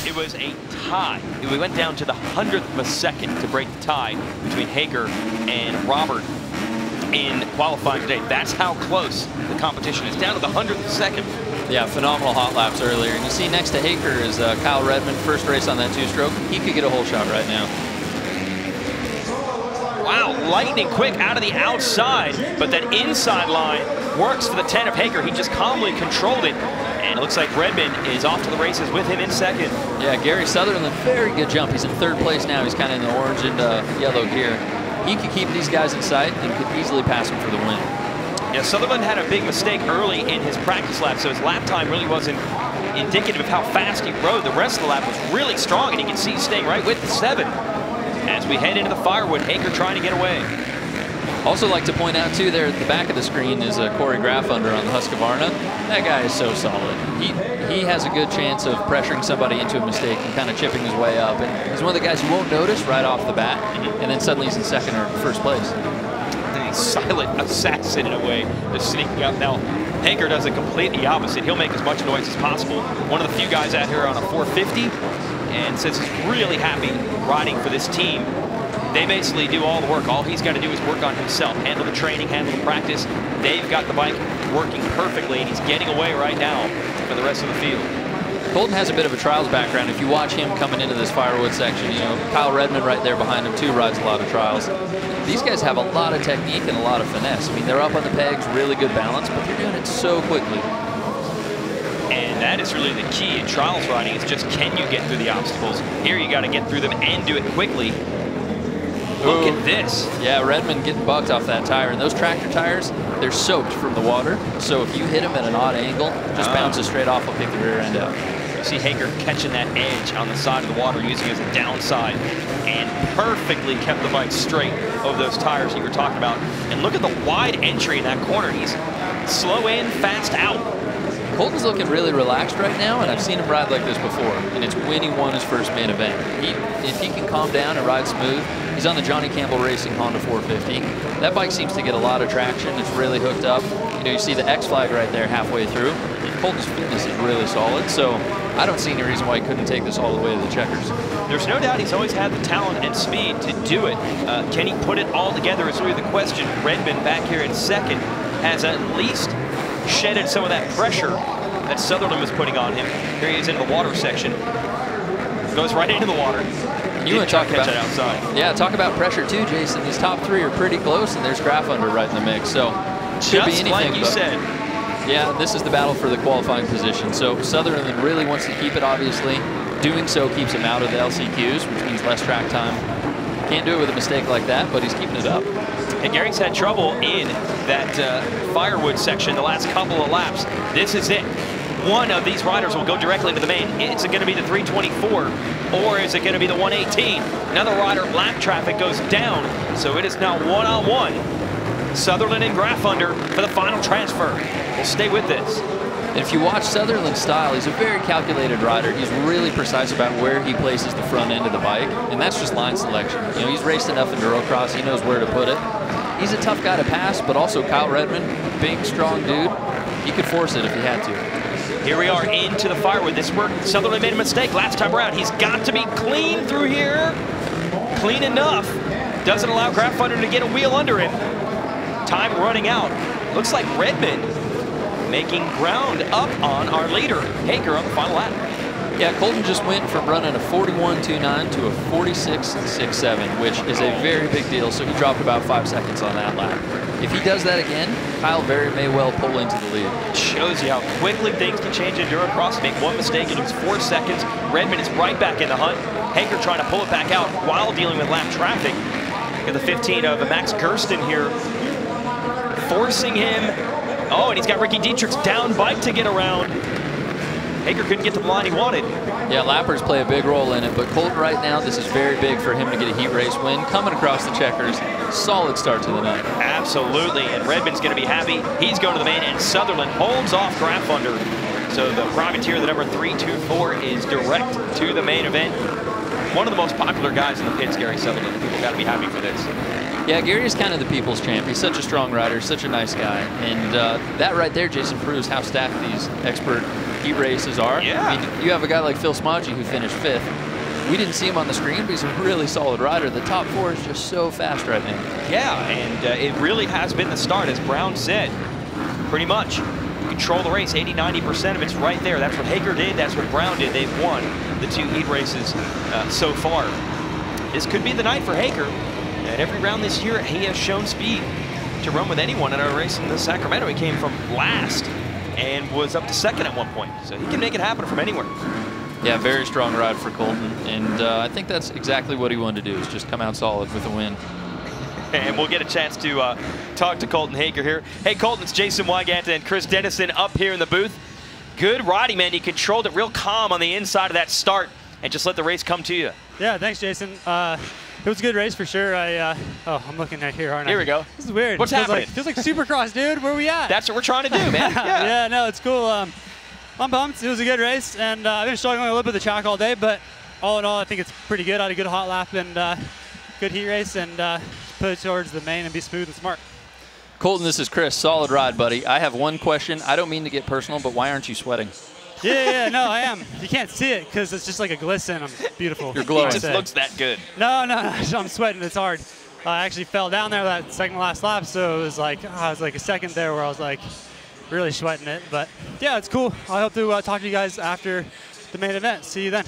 It was a tie. We went down to the 100th of a second to break the tie between Hager and Robert in qualifying today. That's how close the competition is, down to the 100th of a second. Yeah, phenomenal hot laps earlier. And you see next to Hager is Kyle Redmond, first race on that two-stroke. He could get a whole shot right now. Wow, lightning quick out of the outside, but that inside line works for the 10 of Hager. He just calmly controlled it. And it looks like Redmond is off to the races with him in second. Yeah, Gary Sutherland, very good jump. He's in third place now. He's kind of in the orange and yellow gear. He could keep these guys in sight and could easily pass them for the win. Yeah, Sutherland had a big mistake early in his practice lap, so his lap time really wasn't indicative of how fast he rode. The rest of the lap was really strong, and you can see he's staying right with the 7. As we head into the firewood, Hager trying to get away. Also like to point out, too, there at the back of the screen is Corey Graffunder on the Husqvarna. That guy is so solid. He has a good chance of pressuring somebody into a mistake and kind of chipping his way up. And he's one of the guys you won't notice right off the bat, and then suddenly he's in second or first place. A silent assassin in a way, just sneaking up. Now, Hager does it completely opposite. He'll make as much noise as possible. One of the few guys out here on a 450, and says he's really happy riding for this team. They basically do all the work. All he's got to do is work on himself, handle the training, handle the practice. They've got the bike working perfectly, and he's getting away right now for the rest of the field. Colton has a bit of a trials background. If you watch him coming into this firewood section, you know, Kyle Redmond right there behind him too rides a lot of trials. These guys have a lot of technique and a lot of finesse. I mean, they're up on the pegs, really good balance, but they're doing it so quickly. And that is really the key in trials riding, is just can you get through the obstacles. Here you got to get through them and do it quickly. Look at this. Yeah, Redmond getting bucked off that tire. And those tractor tires, they're soaked from the water. So if you hit them at an odd angle, just bounces straight off, will pick the rear end out. You see Hager catching that edge on the side of the water, using it as a downside, and perfectly kept the bike straight over those tires you were talking about. And look at the wide entry in that corner. He's slow in, fast out. Colton's looking really relaxed right now, and I've seen him ride like this before, and it's when he won his first main event. If he can calm down and ride smooth, he's on the Johnny Campbell Racing Honda 450. That bike seems to get a lot of traction. It's really hooked up. You know, you see the X flag right there halfway through. Colton's fitness is really solid, so I don't see any reason why he couldn't take this all the way to the checkers. There's no doubt he's always had the talent and speed to do it. Can he put it all together is really the question. Redmond back here in second has at least shedded some of that pressure that Sutherland was putting on him. Here he is into the water section. Goes right into the water. You want to talk about that outside. Yeah, talk about pressure too, Jason. These top three are pretty close, and there's Graffunder right in the mix. So should be anything like you said. Yeah, this is the battle for the qualifying position. So Sutherland really wants to keep it, obviously. Doing so keeps him out of the LCQs, which means less track time. Can't do it with a mistake like that, but he's keeping it up. And Gary's had trouble in that firewood section the last couple of laps. This is it. One of these riders will go directly to the main. Is it going to be the 324, or is it going to be the 118? Another rider, lap traffic goes down, so it is now one-on-one. Sutherland and Graffunder for the final transfer. We'll stay with this. And if you watch Sutherland's style, he's a very calculated rider. He's really precise about where he places the front end of the bike, and that's just line selection. You know, he's raced enough Endurocross, he knows where to put it. He's a tough guy to pass, but also Kyle Redmond, big, strong dude. He could force it if he had to. Here we are into the firewood. This work, Sutherland made a mistake last time around. He's got to be clean through here. Clean enough. Doesn't allow Graffunder to get a wheel under him. Time running out. Looks like Redmond making ground up on our leader, Hager, on the final lap. Yeah, Colton just went from running a 41.29 to a 46.67, which is a very big deal, so he dropped about 5 seconds on that lap. If he does that again, Kyle very may well pull into the lead. Shows you how quickly things can change in Endurocross. Make one mistake, it was 4 seconds. Redmond is right back in the hunt. Hager trying to pull it back out while dealing with lap traffic. Got the 15 of Max Gersten here, forcing him. Oh, and he's got Ricky Dietrich's down bike to get around. Hager couldn't get to the line he wanted. Yeah, lappers play a big role in it, but Colton right now, this is very big for him to get a heat race win. Coming across the checkers, solid start to the night. Absolutely, and Redmond's going to be happy. He's going to the main, and Sutherland holds off Graffunder. So the privateer, the number 324, is direct to the main event. One of the most popular guys in the pits, Gary Sutherland. People got to be happy for this. Yeah, Gary is kind of the people's champ. He's such a strong rider, such a nice guy. And that right there, Jason, proves how stacked these expert heat races are. Yeah. I mean, you have a guy like Phil Smodgy who finished 5th. We didn't see him on the screen, but he's a really solid rider. The top 4 is just so fast right now. Yeah, and it really has been the start, as Brown said. Pretty much. Control the race, 80–90% of it's right there. That's what Hager did, that's what Brown did. They've won the 2 heat races so far. This could be the night for Hager. And every round this year, he has shown speed to run with anyone in a race in the Sacramento. He came from last and was up to 2nd at one point. So he can make it happen from anywhere. Yeah, very strong ride for Colton. And I think that's exactly what he wanted to do, is just come out solid with a win. And we'll get a chance to talk to Colton Hager here. Hey, Colton, it's Jason Wygant and Chris Dennison up here in the booth. Good riding, man. You controlled it real calm on the inside of that start and just let the race come to you. Yeah, thanks, Jason. It was a good race for sure. Oh, I'm looking right here, aren't I? Here we go. This is weird. What's happening? Feels like Supercross, dude. Where we at? That's what we're trying to do, man. Yeah. Yeah, no, it's cool. I'm pumped. It was a good race, and I've been struggling a little bit with the track all day, but all in all, I think it's pretty good. I had a good hot lap and good heat race, and put it towards the main and be smooth and smart. Colton, this is Chris. Solid ride, buddy. I have one question. I don't mean to get personal, but why aren't you sweating? Yeah, no, I am. You can't see it because it's just like a glisten. I'm beautiful. You're glowing. It just looks that good. No, I'm sweating. It's hard. I actually fell down there that second to last lap, so it was like I was like a second there where I was like really sweating it. But yeah, it's cool. I hope to talk to you guys after the main event. See you then.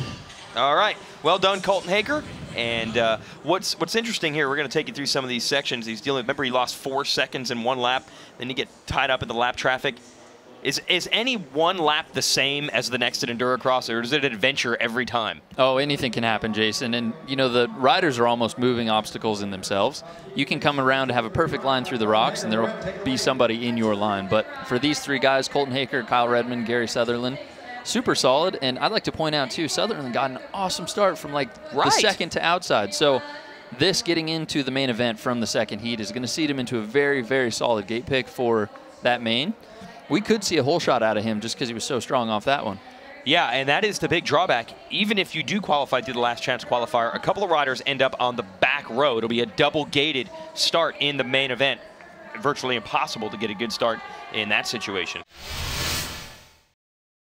All right. Well done, Colton Hager. And what's interesting here, we're going to take you through some of these sections he's dealing with. Remember, he lost 4 seconds in one lap. Then you get tied up in the lap traffic. Is any one lap the same as the next at Endurocross, or is it an adventure every time? Oh, anything can happen, Jason. And, you know, the riders are almost moving obstacles in themselves. You can come around to have a perfect line through the rocks, and there will be somebody in your line. But for these 3 guys, Colton Hager, Kyle Redmond, Gary Sutherland, super solid. And I'd like to point out, too, Sutherland got an awesome start from, like, the second to outside. So this getting into the main event from the second heat is going to seed him into a very, very solid gate pick for that main. We could see a whole shot out of him just because he was so strong off that one. Yeah, and that is the big drawback. Even if you do qualify through the last chance qualifier, a couple of riders end up on the back row. It'll be a double-gated start in the main event. Virtually impossible to get a good start in that situation.